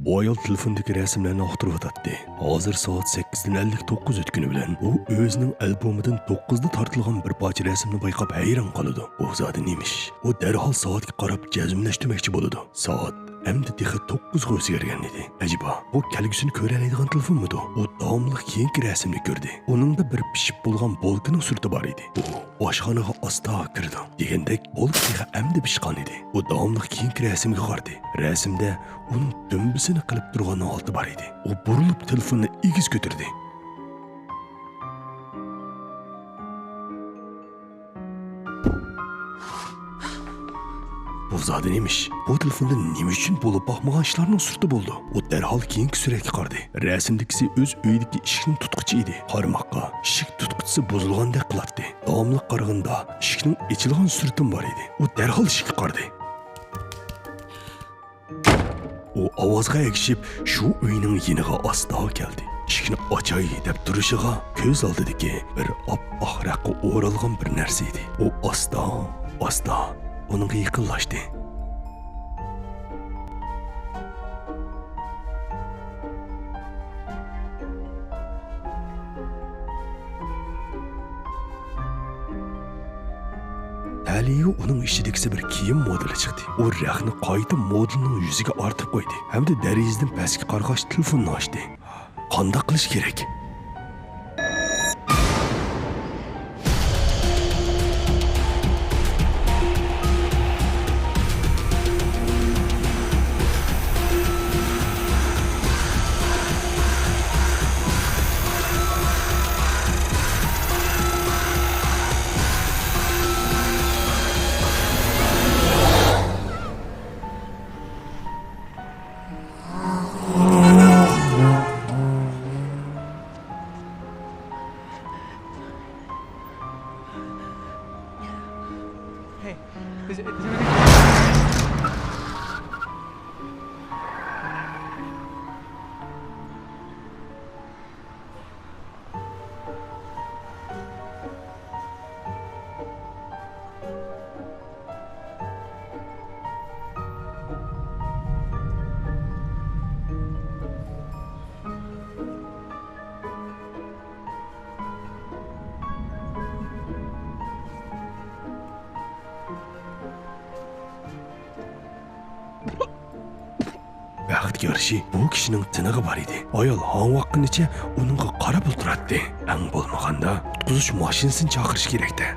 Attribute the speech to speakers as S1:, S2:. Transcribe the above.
S1: Bu ayol telefondagi rasmlarni oqtirib o'tadi. Hozir soat 8:59 o'tgani bilan u o'zining albomidan 9da tortilgan bir parcha rasmni bayqab hayron qoladi. Bu zodi nemish? U darhol soatga qarab jazmlashtirmoqchi bo'ladi. Soat endi texi 9 ga o'zgargan edi. Ajiba, bu kelgusini ko'radigan telefonmidi? U davomli keyingi rasmni ko'rdi. Uningda bir pishib bo'lgan bolkaning surati bor edi. U oshxonaga asta kirdi. Degandek, bolka texi endi pishgan edi. U davomli keyingi rasmga qaradi. Rasmda uning dumbisini qilib turgan holati bor edi. U burilib telefonni egiz ko'tardi. Bu zodi nemish? Bu telefonda nima uchun bo'lib boqmagan ishlarning surati bo'ldi? U darhol keyingi suratga qaradi. Rasmdagisi o'z uyidagi eshikning tutqichi edi. Qarmoqqa eshik tutqichisi buzilgandek qiladi. Davomli qaraganda eshikning ochilgan surati bor edi. U darhol eshikka qaradi. U ovozga egishib shu uyning yeniga asta keldi. Eshikni ochay deb turishiga ko'z oldidagi bir oppoq raqqa o'ralgan bir narsa edi. U asta onunla yıkıllaştı. Taliyi onun işidikisi bir kiyim modeli çıktı. O rəxni qayta modelinin yüzüge artıp koydu. Hem de derizden pəski qarqaş telefonunu açtı. Qandaq qilish kerak?
S2: Hey, is everything?
S1: Baxtga yarışı bu kişinin tınığı var idi. Ayol han vaqtinicha uningga qarab o'tiradi. Ang bo'lmaganda qutquzish mashinasini chaqirish kerakdi.